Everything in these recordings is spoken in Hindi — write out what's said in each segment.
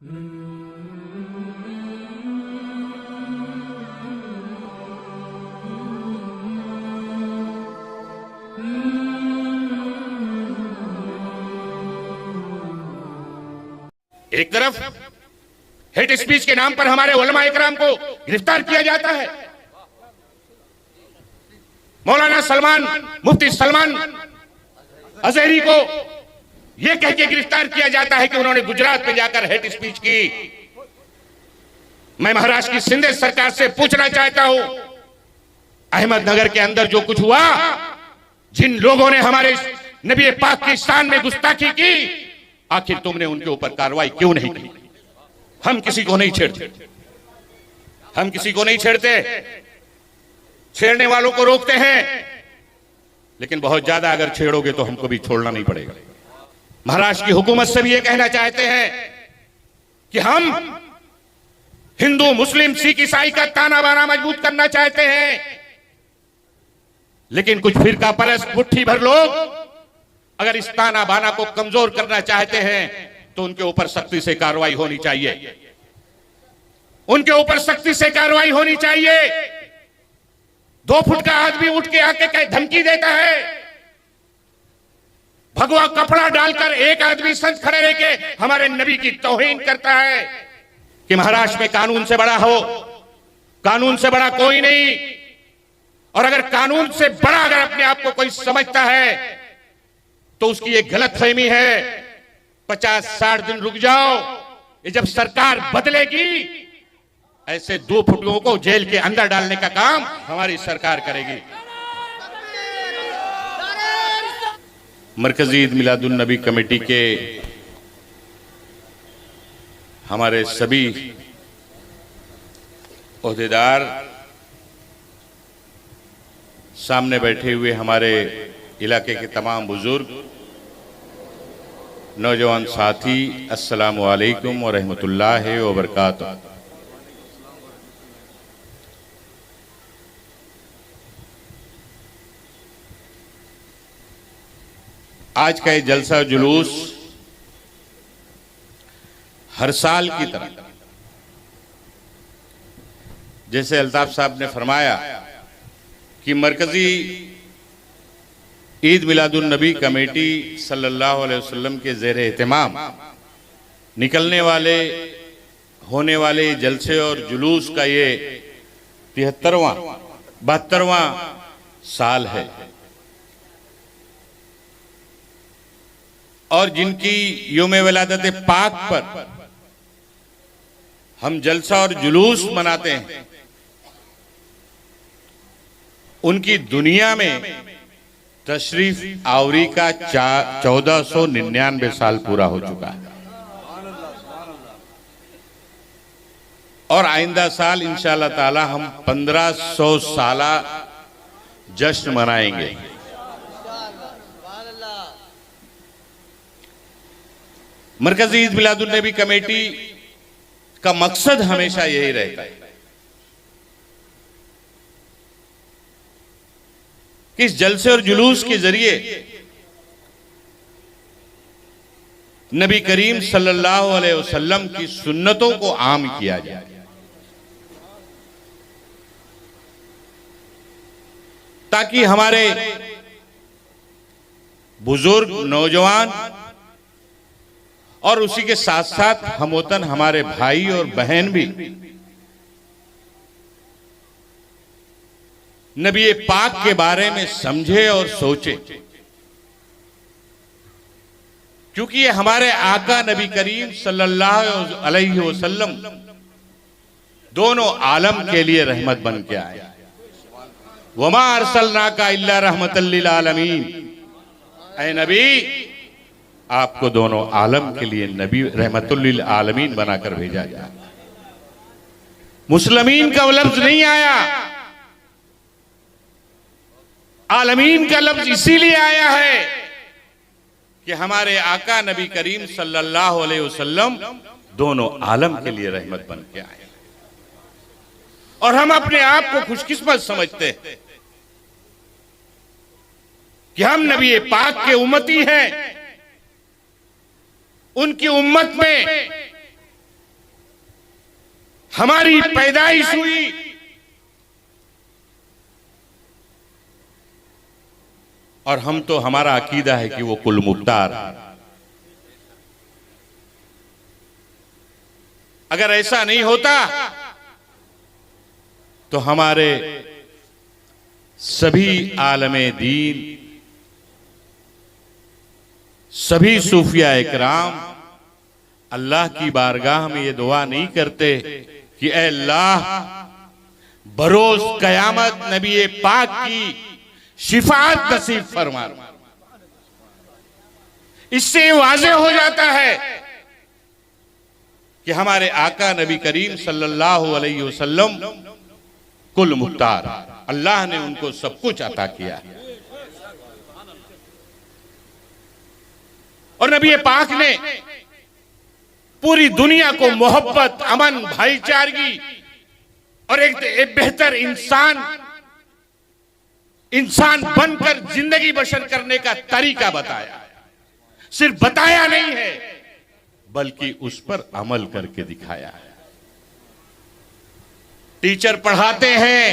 एक तरफ हेट स्पीच के नाम पर हमारे उलमा इकराम को गिरफ्तार किया जाता है। मौलाना सलमान, मुफ्ती सलमान अजहरी को यह कह के गिरफ्तार किया जाता है कि उन्होंने गुजरात में जाकर हेट स्पीच की। मैं महाराष्ट्र की सिंधे सरकार से पूछना चाहता हूं, अहमदनगर के अंदर जो कुछ हुआ, जिन लोगों ने हमारे नबी पाक की शान में गुस्ताखी की, आखिर तुमने उनके ऊपर कार्रवाई क्यों नहीं की? हम किसी को नहीं छेड़ते, हम किसी को नहीं छेड़ते, छेड़ने वालों को रोकते हैं, लेकिन बहुत ज्यादा अगर छेड़ोगे तो हमको भी छोड़ना नहीं पड़ेगा। महाराष्ट्र की हुकूमत से भी ये कहना चाहते हैं कि हम हिंदू, मुस्लिम, सिख, ईसाई का ताना बाना मजबूत करना चाहते हैं, लेकिन कुछ फिरका परस्त मुट्ठी भर लोग अगर इस ताना बाना को कमजोर करना चाहते हैं तो उनके ऊपर सख्ती से कार्रवाई होनी चाहिए, उनके ऊपर सख्ती से कार्रवाई होनी चाहिए। 2 फुट का आदमी उठ के आके धमकी देता है, भगवा कपड़ा डालकर एक आदमी संत खड़े रह के हमारे नबी की तौहीन करता है कि महाराष्ट्र में कानून से बड़ा हो, कानून से बड़ा कोई नहीं। और अगर कानून से बड़ा अगर अपने आप को कोई समझता है तो उसकी एक गलतफहमी है। 50-60 दिन रुक जाओ, ये जब सरकार बदलेगी ऐसे 2 फुटों को जेल के अंदर डालने का काम हमारी सरकार करेगी। मरकजी ईद मिलादुन नबी कमेटी के हमारे सभी ओहदेदार, सामने बैठे हुए हमारे इलाके के तमाम बुजुर्ग, नौजवान साथी, अस्सलामु अलैकुम व रहमतुल्लाहि व बरकातुहू। आज का ये जलसा जुलूस हर साल की तरह, जैसे अल्ताफ साहब ने फरमाया कि मरकजी ईद मिलादुन नबी कमेटी सल्लल्लाहु अलैहि वसल्लम के ज़ेर एहतमाम निकलने वाले होने वाले जलसे और जुलूस का ये 72वां साल है। और जिनकी यौम विलादत पाक पर हम जलसा और जुलूस मनाते हैं, उनकी दुनिया में तशरीफ आवरी का 1499 साल पूरा हो चुका है। और आइंदा साल इंशाअल्लाह ताला हम 1500 साला जश्न मनाएंगे। मरकजी ईद मिलादुन नबी कमेटी का मकसद हमेशा यही रहता है कि इस जलसे और जुलूस के जरिए नबी करीम सल्लल्लाहु अलैहि वसल्लम की सुन्नतों को आम किया जाए, ताकि हमारे बुजुर्ग, नौजवान और उसी के साथ साथ हमवतन हमारे भाई और बहन भी नबी पाक के बारे में समझे और सोचे, क्योंकि ये हमारे आका नबी करीम सल्लल्लाहु अलैहि वसल्लम दोनों आलम के लिए रहमत बन के आए। वमा अरसलनाका इल्ला रहमतल लिल आलमीन, ऐ नबी आपको दोनों आलम के लिए नबी रहमतुल लिल आलमीन बनाकर भेजा गया। मुस्लिमीन का लफ्ज नहीं आया, आलमीन का लफ्ज इसीलिए आया है कि हमारे आका नबी करीम सल्लल्लाहु अलैहि वसल्लम दोनों आलम के लिए रहमत बन के आए। और हम अपने आप को खुशकिस्मत समझते हैं कि हम नबी पाक के उम्मती हैं। उनकी उम्मत में हमारी पैदाइश हुई, और हम तो, हमारा अकीदा है कि वो कुल मुख्तार। अगर ऐसा नहीं होता तो हमारे सभी आलमे दीन, सभी सूफिया इकराम अल्लाह की बारगाह में ये दुआ नहीं करते कि ऐ अल्लाह बरोज कयामत नबी पाक की शिफाअत नसीब फरमा। इससे वाज़ेह हो जाता है कि हमारे आका नबी करीम सल्लल्लाहु अलैहि वसल्लम कुल मुख्तार, अल्लाह ने उनको सब कुछ अता किया। और नबी पाक ने पूरी दुनिया को मोहब्बत, अमन, भाईचारगी और एक बेहतर इंसान बनकर जिंदगी बसर करने का तरीका बताया। सिर्फ बताया नहीं है बल्कि उस पर अमल करके दिखाया है। टीचर पढ़ाते हैं,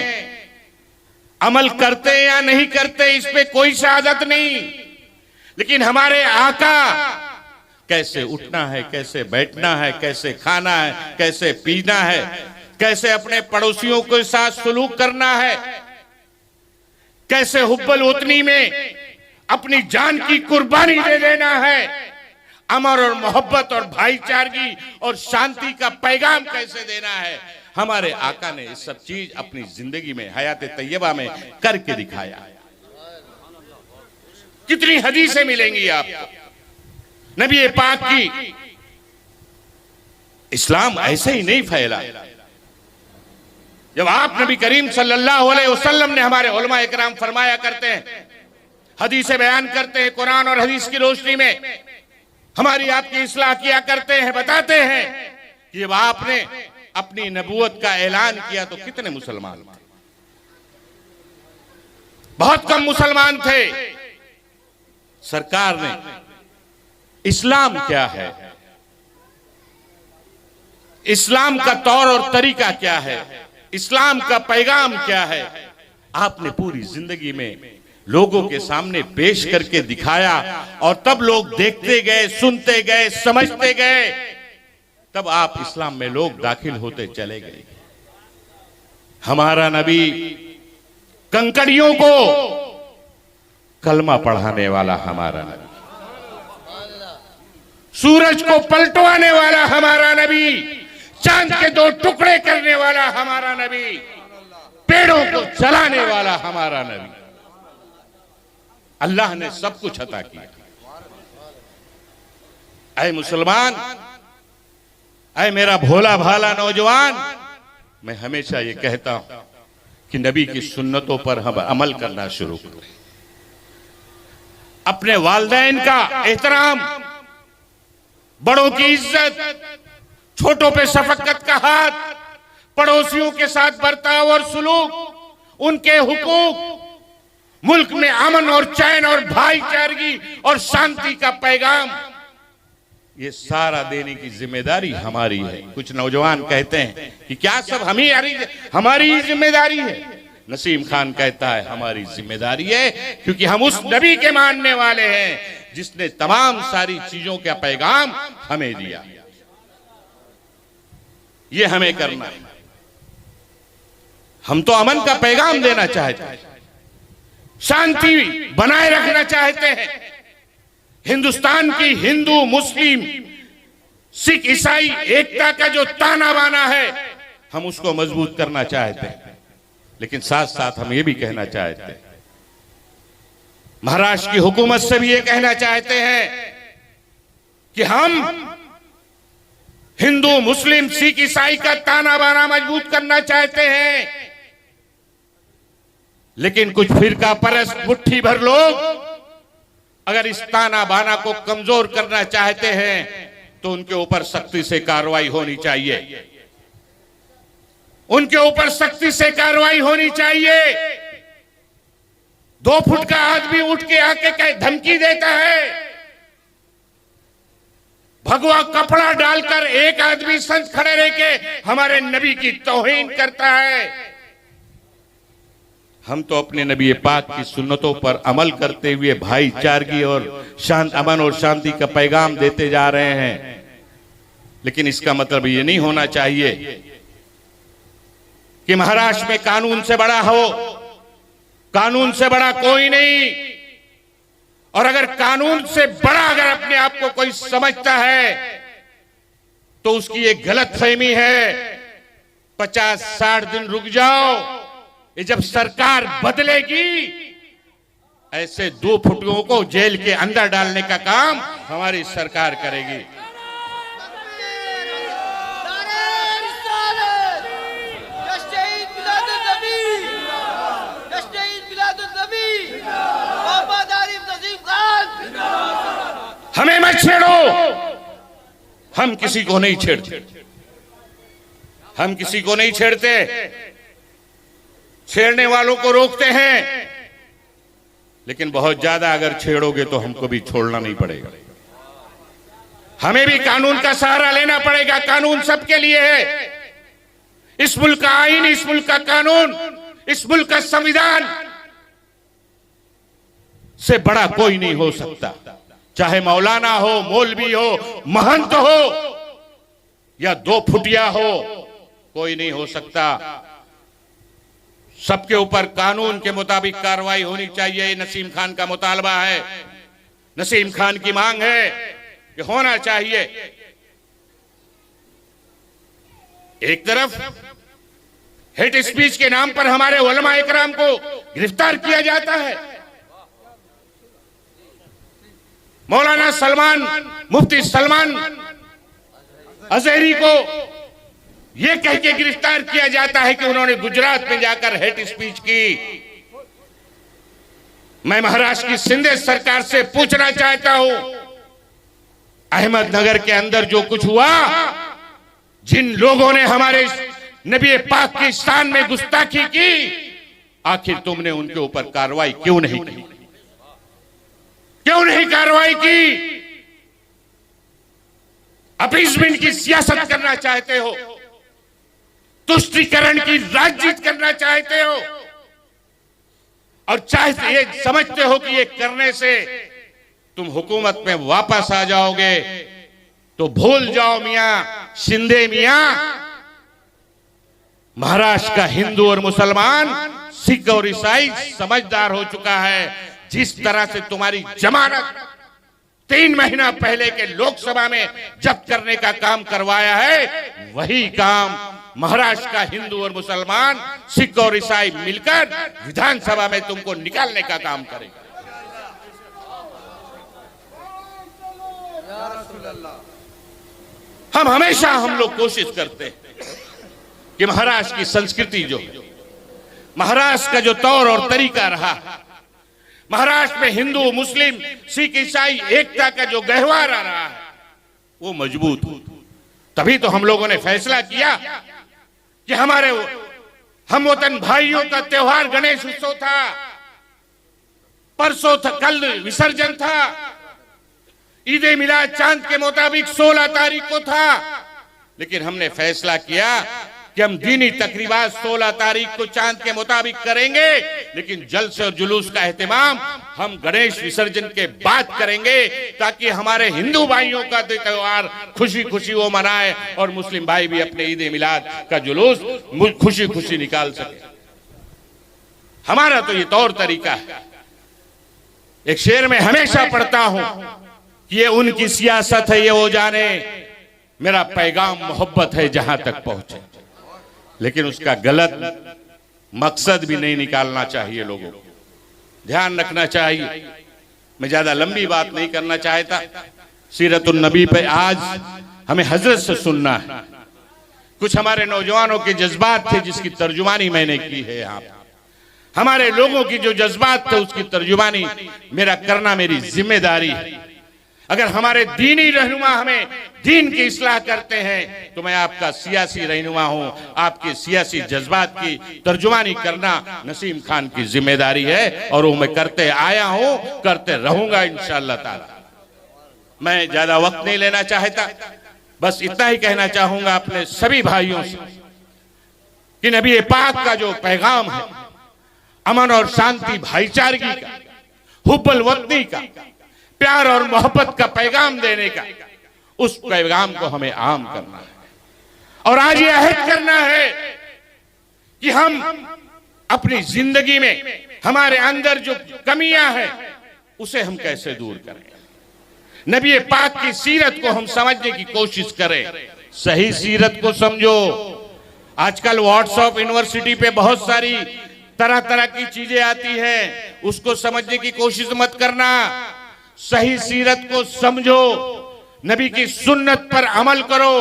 अमल करते या नहीं करते इस पे कोई शहादत नहीं, लेकिन हमारे आका कैसे उठना है, कैसे बैठना है, कैसे खाना है, कैसे पीना है, कैसे अपने पड़ोसियों के साथ सलूक करना है, कैसे हुब्बल वतनी में अपनी जान की कुर्बानी दे देना है, अमर और मोहब्बत और भाईचारगी और शांति का पैगाम कैसे देना है, हमारे आका ने ये सब चीज अपनी जिंदगी में, हयात तैयबा में करके दिखाया। कितनी हदीसें मिलेंगी आपको नबी पाक की। इस्लाम ऐसे ही नहीं फैला। जब आप नबी करीम सल्लल्लाहु अलैहि वसल्लम ने, हमारे उलमा इकराम फरमाया करते हैं, हदीसें बयान करते हैं, कुरान और हदीस की रोशनी में हमारी आपकी इस्लाह किया करते हैं, बताते हैं कि जब आपने अपनी नबूवत का ऐलान किया तो कितने मुसलमान थे? बहुत कम मुसलमान थे। सरकार ने इस्लाम क्या है, इस्लाम का तौर और तरीका क्या है, इस्लाम का पैगाम क्या है, आपने पूरी जिंदगी में लोगों के सामने पेश करके दिखाया। और तब लोग देखते गए, सुनते गए, समझते गए, तब आप इस्लाम में लोग दाखिल होते चले गए। हमारा नबी कंकड़ियों को कलमा पढ़ाने वाला हमारा नबी, सूरज को पलटवाने वाला हमारा नबी, चांद के दो टुकड़े करने वाला हमारा नबी, पेड़ों को जलाने वाला हमारा नबी। अल्लाह ने सब कुछ अता किया। ऐ मुसलमान, ऐ मेरा भोला भाला नौजवान, मैं हमेशा ये कहता हूं कि नबी की सुन्नतों पर हम अमल करना शुरू करें। अपने वालिदैन का एहतराम, बड़ों की इज्जत, छोटों पे शफकत का हाथ, पड़ोसियों के साथ बर्ताव और सुलूक, उनके हुकूक, मुल्क में अमन और चैन और भाईचारगी और शांति का पैगाम, ये सारा देने की जिम्मेदारी हमारी है। कुछ नौजवान कहते हैं कि क्या सब हमारी जिम्मेदारी है? नसीम खान कहता है हमारी जिम्मेदारी है, क्योंकि हम उस नबी के मानने वाले हैं जिसने तमाम सारी चीजों का पैगाम हमें दिया। ये हमें करना है। हम तो अमन का पैगाम देना चाहते हैं, शांति बनाए रखना चाहते हैं। हिंदुस्तान की हिंदू, मुस्लिम, सिख, ईसाई एकता का जो ताना बाना है, हम उसको मजबूत करना चाहते हैं। लेकिन साथ साथ हम ये भी कहना चाहते हैं, महाराष्ट्र की हुकूमत से भी ये कहना चाहते हैं कि हम हिंदू, मुस्लिम, सिख, ईसाई का ताना बाना मजबूत करना चाहते हैं। लेकिन कुछ फिरका परस्त मुट्ठी भर लोग अगर इस ताना बाना को कमजोर करना चाहते हैं तो उनके ऊपर सख्ती से कार्रवाई होनी चाहिए। उनके ऊपर सख्ती से कार्रवाई होनी चाहिए। 2 फुट का आदमी उठ के आके धमकी देता है भगवा कपड़ा डालकर एक आदमी संत खड़े रह के हमारे नबी की तौहीन करता है। हम तो अपने नबी पाक की सुन्नतों पर अमल करते हुए भाईचारगी और अमन और शांति का पैगाम देते जा रहे हैं। लेकिन इसका मतलब ये नहीं होना चाहिए कि महाराष्ट्र में कानून से बड़ा हो, कानून से बड़ा कोई नहीं। और अगर कानून से बड़ा अगर अपने आप को कोई समझता है तो उसकी एक गलतफहमी है। 50-60 दिन रुक जाओ, ये जब सरकार बदलेगी ऐसे 2 फुटियों को जेल के अंदर डालने का काम हमारी सरकार करेगी। हमें मत छेड़ो, हम किसी को नहीं छेड़ते, हम किसी को नहीं छेड़ते, छेड़ने वालों को रोकते हैं। लेकिन बहुत ज्यादा अगर छेड़ोगे तो हमको भी छोड़ना नहीं पड़ेगा, हमें भी कानून का सहारा लेना पड़ेगा। कानून सबके लिए है। इस मुल्क का आईन, इस मुल्क का कानून, इस मुल्क का संविधान से बड़ा कोई नहीं हो सकता। चाहे मौलाना हो, मौलवी हो, महंत हो या 2 फुटिया हो, कोई नहीं हो सकता। सबके ऊपर कानून के मुताबिक कार्रवाई होनी चाहिए। ये नसीम खान का मुतालबा है, नसीम खान की मांग है कि होना चाहिए। एक तरफ हेट स्पीच के नाम पर हमारे उलमा इकराम को गिरफ्तार किया जाता है। मौलाना सलमान, मुफ्ती सलमान अजहरी को यह कह के गिरफ्तार किया जाता है कि उन्होंने गुजरात में जाकर हेट स्पीच की। मैं महाराष्ट्र की शिंदे सरकार से पूछना चाहता हूं, अहमदनगर के अंदर जो कुछ हुआ, जिन लोगों ने हमारे नबी पाक की शान में गुस्ताखी की, आखिर तुमने उनके ऊपर कार्रवाई क्यों नहीं की? क्यों नहीं कार्रवाई की? अपीजमेंट की सियासत करना चाहते हो, तुष्टीकरण की राजनीति करना चाहते हो, और चाहते ये समझते हो कि ये करने से तुम हुकूमत में वापस आ जाओगे। तो भूल जाओ मियां शिंदे मियां, महाराष्ट्र का हिंदू और मुसलमान, सिख और ईसाई समझदार हो चुका है। जिस तरह से तुम्हारी जमानत 3 महीना पहले के लोकसभा में जब्त करने का काम करवाया है, वही काम महाराष्ट्र का हिंदू और मुसलमान, सिख और ईसाई मिलकर विधानसभा में तुमको निकालने का काम करेगा। हम लोग कोशिश करते हैं कि महाराष्ट्र की संस्कृति जो, महाराष्ट्र का जो तौर और तरीका रहा, महाराष्ट्र में हिंदू, मुस्लिम, सिख, ईसाई एकता का जो गहवार आ रहा है, वो मजबूत हो। तभी तो हम लोगों ने फैसला किया कि हमारे हम वतन भाइयों का त्योहार गणेश उत्सव था, परसों था, कल विसर्जन था, ईद ए मिलाद चांद के मुताबिक 16 तारीख को था। लेकिन हमने फैसला किया कि हम दीनी तकरीबात 16 तारीख को चांद के मुताबिक करेंगे, लेकिन जलसे और जुलूस का एहतमाम हम गणेश विसर्जन के बाद करेंगे, ताकि हमारे हिंदू भाइयों का त्योहार खुशी खुशी वो मनाए और मुस्लिम भाई भी अपने ईद ए मिलाद का जुलूस खुशी खुशी निकाल सके। हमारा तो ये तौर तरीका है। एक शेर में हमेशा पढ़ता हूं कि ये उनकी सियासत है, ये वो जाने, मेरा पैगाम मोहब्बत है जहां तक पहुंचे। लेकिन उसका गलत मकसद भी नहीं निकालना चाहिए, लोगों को ध्यान रखना चाहिए। मैं ज्यादा लंबी बात नहीं करना चाहता। सीरतुन नबी पे आज हमें हजरत से सुनना है। कुछ हमारे नौजवानों के जज्बात थे जिसकी तर्जुमानी मैंने की है यहाँ पे। हमारे लोगों की जो जज्बात थे उसकी तर्जुमानी मेरा करना मेरी जिम्मेदारी है। अगर हमारे दीनी रहनुमा हमें दीन की इस्लाह करते हैं तो मैं आपका सियासी रहनुमा हूं, आपके सियासी जज्बात की तर्जुमानी करना नसीम खान की जिम्मेदारी है और वो मैं करते आया हूं, करते रहूंगा इंशाअल्लाह ताला। मैं ज्यादा वक्त नहीं लेना चाहता, बस इतना ही कहना चाहूंगा अपने सभी भाइयों से कि नबी पाक का जो पैगाम है अमन और शांति भाईचारगी का, हुब्बुल वतनी का, प्यार और मोहब्बत का पैगाम देने का, उस पैगाम को हमें आम करना है। और आज ये अहद करना है कि हम अपनी जिंदगी में हमारे अंदर जो कमियां हैं उसे हम कैसे दूर करें। नबी पाक की सीरत को हम समझने की कोशिश करें, सही सीरत को समझो। आजकल व्हाट्सएप यूनिवर्सिटी पे बहुत सारी तरह तरह की चीजें आती हैं, उसको समझने की कोशिश मत करना। सही सीरत को समझो, नबी की सुन्नत पर अमल करो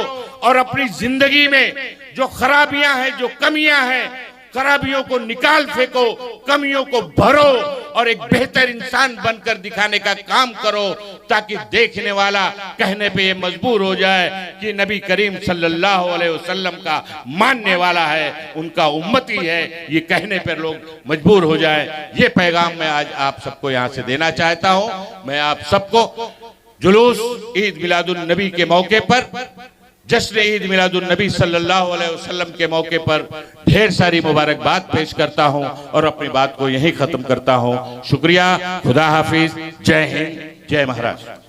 और अपनी जिंदगी में जो खराबियां हैं, जो कमियां हैं, खराबियों को निकाल फेंको, कमियों को भरो और एक बेहतर इंसान बनकर दिखाने का काम करो, ताकि देखने वाला कहने पे ये मजबूर हो जाए कि नबी करीम सल्लल्लाहु अलैहि वसल्लम का मानने वाला है, उनका उम्मती है, ये कहने पर लोग मजबूर हो जाए। ये पैगाम मैं आज आप सबको यहाँ से देना चाहता हूँ। मैं आप सबको जुलूस ईद मिलादुन नबी के मौके पर, जश्न ईद मिलादुन नबी सल्लल्लाहु अलैहि वसल्लम के मौके पर ढेर सारी मुबारकबाद पेश करता हूं और अपनी बात को यहीं खत्म करता हूं। शुक्रिया, खुदा हाफिज, जय हिंद, जय महाराष्ट्र।